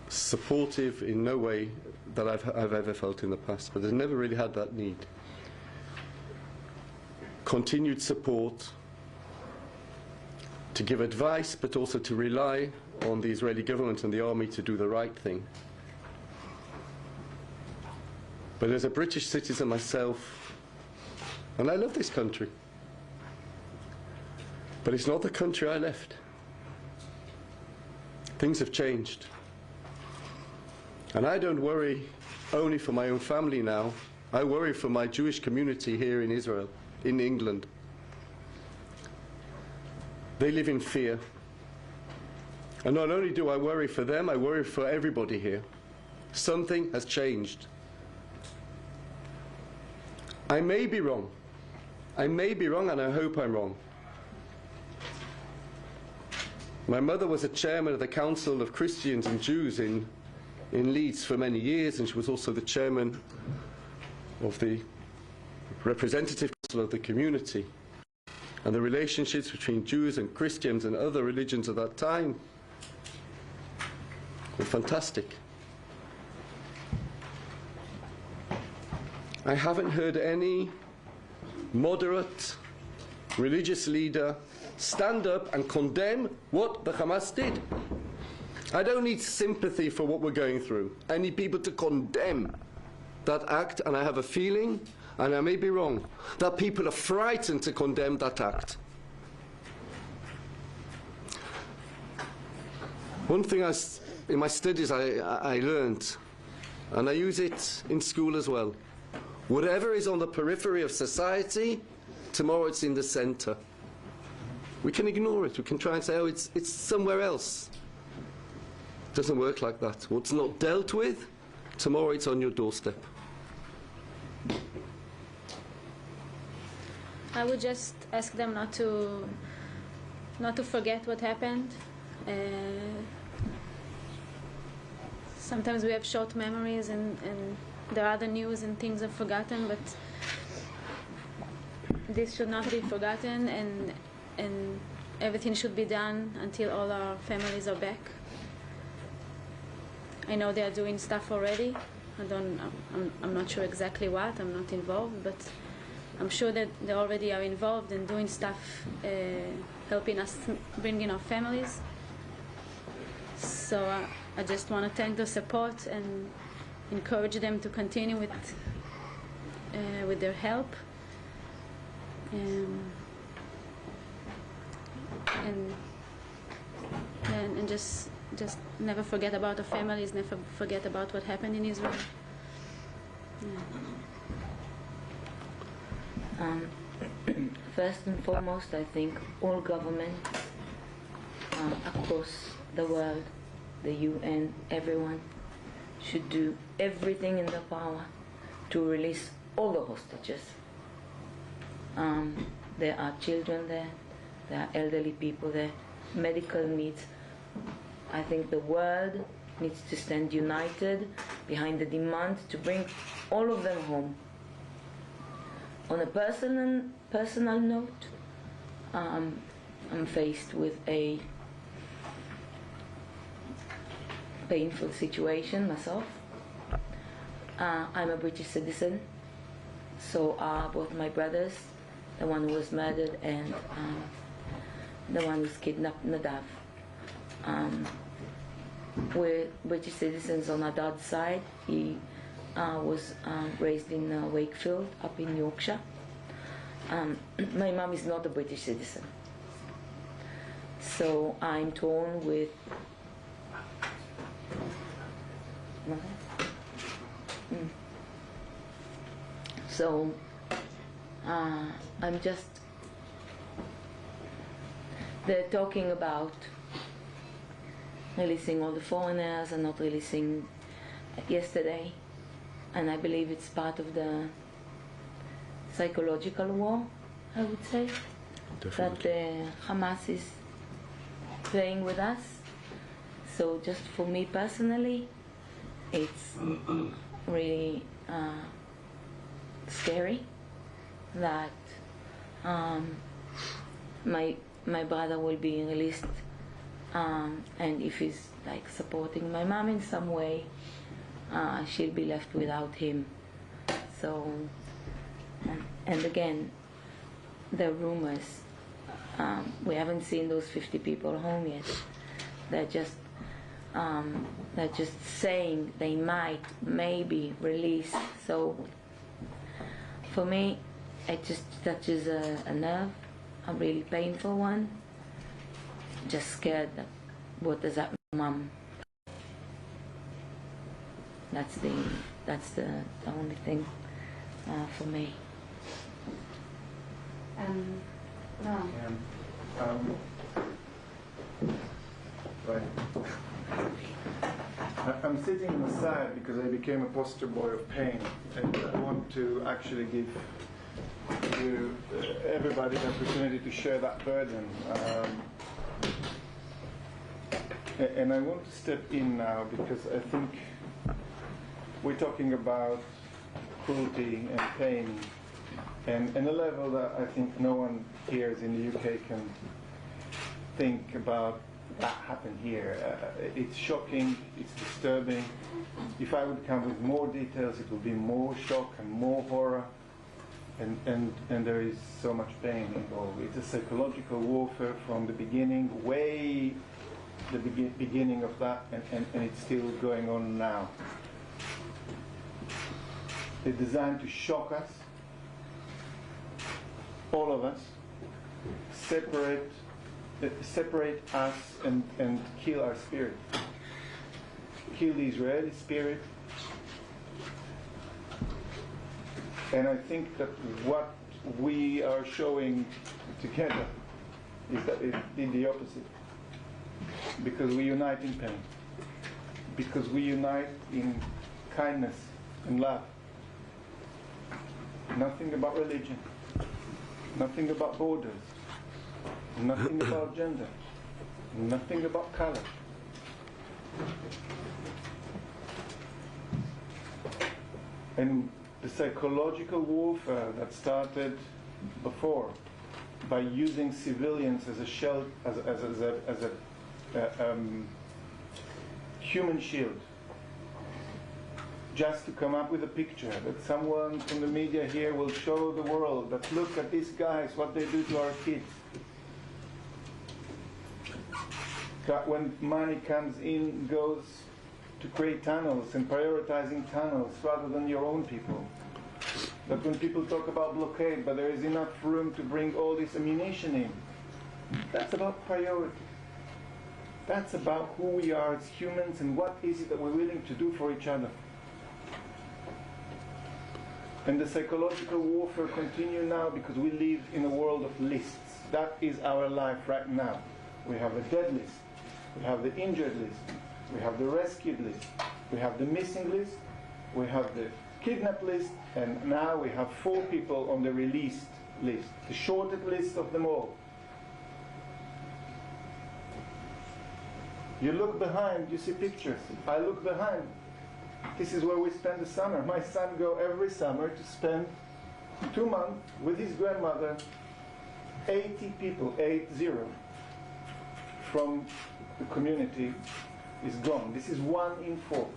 supportive in no way that I've ever felt in the past, but they've never really had that need. Continued support to give advice, but also to rely on the Israeli government and the army to do the right thing. But as a British citizen myself, and I love this country, but it's not the country I left. Things have changed. And I don't worry only for my own family now. I worry for my Jewish community here in Israel, in England. They live in fear. And not only do I worry for them, I worry for everybody here. Something has changed. I may be wrong. I may be wrong, and I hope I'm wrong. My mother was a chairman of the Council of Christians and Jews in Leeds for many years, and she was also the chairman of the representative council of the community. And the relationships between Jews and Christians and other religions at that time were fantastic. I haven't heard any moderate religious leader stand up and condemn what the Hamas did. I don't need sympathy for what we're going through. I need people to condemn that act, and I have a feeling, and I may be wrong, that people are frightened to condemn that act. One thing in my studies I learned, and I use it in school as well, whatever is on the periphery of society, tomorrow it's in the center. We can ignore it. We can try and say, oh, it's somewhere else. It doesn't work like that. What's not dealt with, tomorrow it's on your doorstep. I would just ask them not to forget what happened. Sometimes we have short memories, and there are other news and things are forgotten, but this should not be forgotten, and everything should be done until all our families are back. I know they are doing stuff already. I'm not sure exactly what. I'm not involved, but I'm sure that they already are involved in doing stuff, helping us bring in our families. So I just want to thank the support and encourage them to continue with their help. And just never forget about the families, never forget about what happened in Israel. First and foremost, I think all governments across the world, the UN, everyone, should do everything in their power to release all the hostages. There are children there, there are elderly people there, medical needs. I think the world needs to stand united behind the demand to bring all of them home. On a personal note, I'm faced with a painful situation myself. I'm a British citizen, so are both my brothers, the one who was murdered and the one who's kidnapped, Nadav. We're British citizens on our dad's side. He was raised in Wakefield, up in Yorkshire. My mom is not a British citizen. So I'm torn with So I'm just, they're talking about releasing all the foreigners and not releasing yesterday, and I believe it's part of the psychological war, I would say. Definitely. That Hamas is playing with us. So just for me personally, it's really scary that my brother will be released, and if he's like supporting my mom in some way, she'll be left without him. So, and again, the rumors, we haven't seen those 50 people home yet, They're just saying they might, maybe release. So for me, it just touches a nerve, a really painful one. Just scared that what does that mean, Mum? That's the only thing for me. No. Right. I'm sitting on the side because I became a poster boy of pain, and I want to actually give you everybody the opportunity to share that burden. And I want to step in now because I think we're talking about cruelty and pain, and a level that I think no one here in the UK can think about that happened here. It's shocking, it's disturbing. If I would come with more details, it would be more shock and more horror, and there is so much pain involved. It's a psychological warfare from the beginning, way the beginning of that, and it's still going on now. It's designed to shock us, all of us, separate us and kill our spirit. Kill the Israeli spirit. And I think that what we are showing together is that it did the opposite. Because we unite in pain. Because we unite in kindness and love. Nothing about religion. Nothing about borders. Nothing about gender. Nothing about color. And the psychological warfare that started before by using civilians as a shield, as a human shield, just to come up with a picture that someone from the media here will show the world that look at these guys, what they do to our kids. That when money comes in, goes to create tunnels and prioritizing tunnels rather than your own people. That when people talk about blockade, but there is enough room to bring all this ammunition in, that's about priority. That's about who we are as humans and what is it that we're willing to do for each other. And the psychological warfare continues now because we live in a world of lists. That is our life right now. We have a dead list. We have the injured list. We have the rescued list. We have the missing list. We have the kidnap list. And now we have 4 people on the released list. The shortest list of them all. You look behind, you see pictures. I look behind. This is where we spend the summer. My son goes every summer to spend 2 months with his grandmother. 80 people, 80, from the community is gone. This is 1 in 4.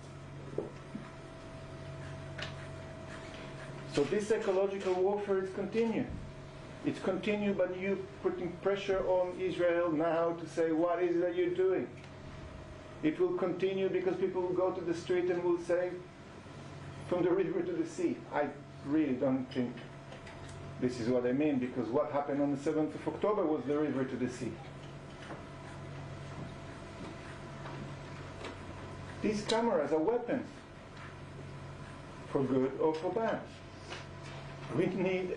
So this psychological warfare is continuing. It's continued by you putting pressure on Israel now to say, what is it that you're doing? It will continue because people will go to the street and will say, from the river to the sea. I really don't think this is what I mean, because what happened on the 7th of October was the river to the sea. These cameras are weapons, for good or for bad. We need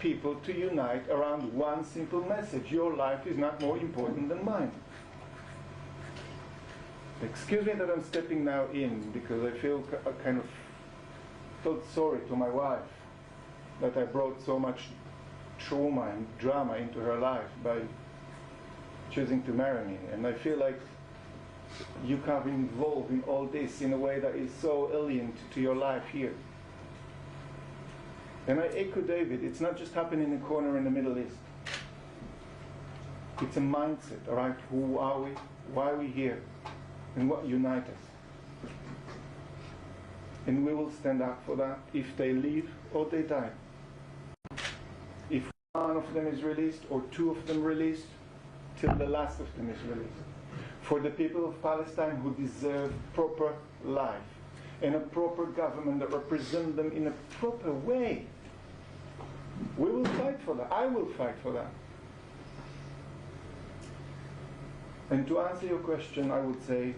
people to unite around one simple message. Your life is not more important than mine. Excuse me that I'm stepping now in, because I feel kind of felt sorry to my wife that I brought so much trauma and drama into her life by choosing to marry me. And I feel like you can be involved in all this in a way that is so alien to your life here. And I echo David, it's not just happening in a corner in the Middle East. It's a mindset, all right? Who are we? Why are we here? And what unites us? And we will stand up for that if they leave or they die. If one of them is released or 2 of them released, till the last of them is released. for the people of Palestine who deserve proper life and a proper government that represents them in a proper way. We will fight for that. I will fight for that. And to answer your question, I would say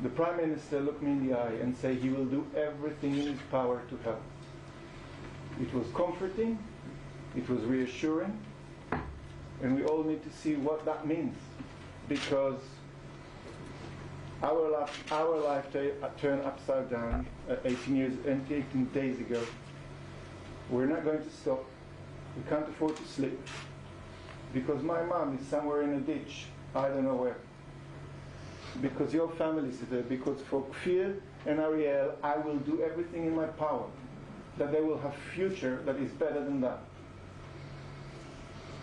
the Prime Minister looked me in the eye and say he will do everything in his power to help. It was comforting, it was reassuring, and we all need to see what that means, because our life turned upside down 18 days ago. We're not going to stop. We can't afford to sleep, because my mom is somewhere in a ditch, I don't know where. Because your family is there, because for Kfir and Ariel, I will do everything in my power that they will have a future that is better than that.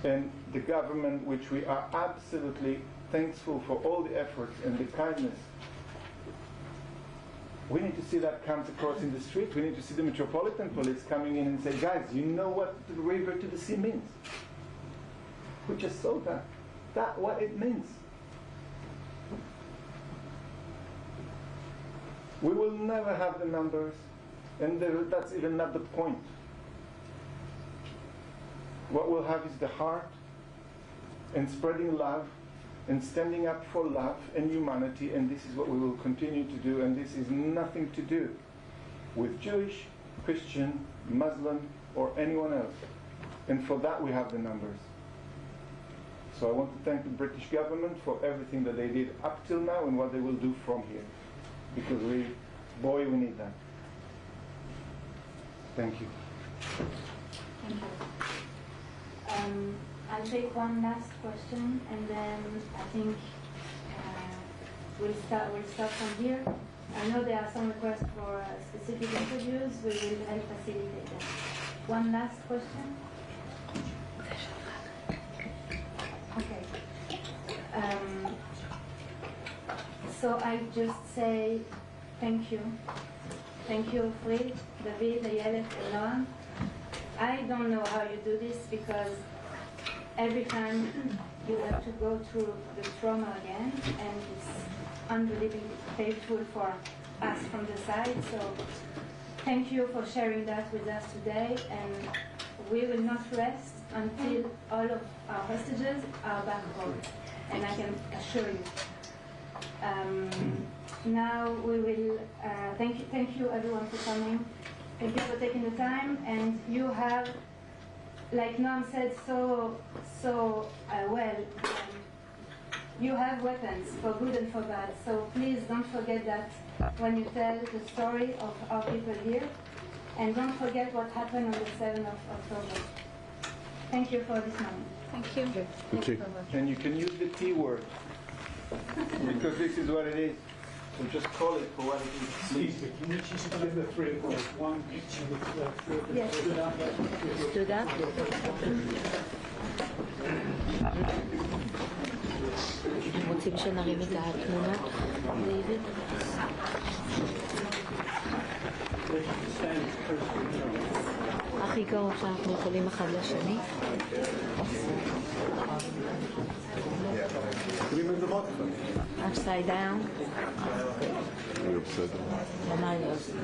And the government, which we are absolutely thankful for all the efforts and the kindness, we need to see that comes across in the street. We need to see the Metropolitan Police coming in and say, guys, you know what the river to the sea means? We just saw that. That's what it means. We will never have the numbers, and that's even not the point. What we'll have is the heart, and spreading love, and standing up for love and humanity, and this is what we will continue to do, and this is nothing to do with Jewish, Christian, Muslim, or anyone else. And for that we have the numbers. So I want to thank the British government for everything that they did up till now and what they will do from here. Because we need that. Thank you. Thank you. I'll take one last question, and then I think we'll start from here. I know there are some requests for specific interviews. We will help facilitate them. One last question. Okay. So I just say thank you. Thank you, Fred, David, Ayelet, and Noam. I don't know how you do this, because every time you have to go through the trauma again, and it's unbelievably painful for us from the side. So thank you for sharing that with us today, and we will not rest until all of our hostages are back home, and I can assure you. Now we will thank you everyone for coming. Thank you for taking the time, and you have, like Noam said so well, you have weapons for good and for bad. So please don't forget that when you tell the story of our people here, and don't forget what happened on the 7th of October. Thank you for this moment. Thank you. Thank you. And you can use the T word, because this is what it is. So just call it for what it is. Excuse me, can you just give the three of us one picture with the three of Yes. Stood up. רוצים שנרים את התמונות, דיוויד? הכי קרוב שאנחנו יכולים אחד לשני. Upside down.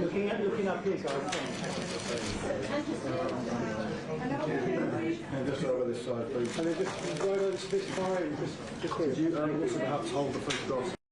Looking up here, guys. And just over this side, please. And then just right over this fire and just could you perhaps hold the photographs?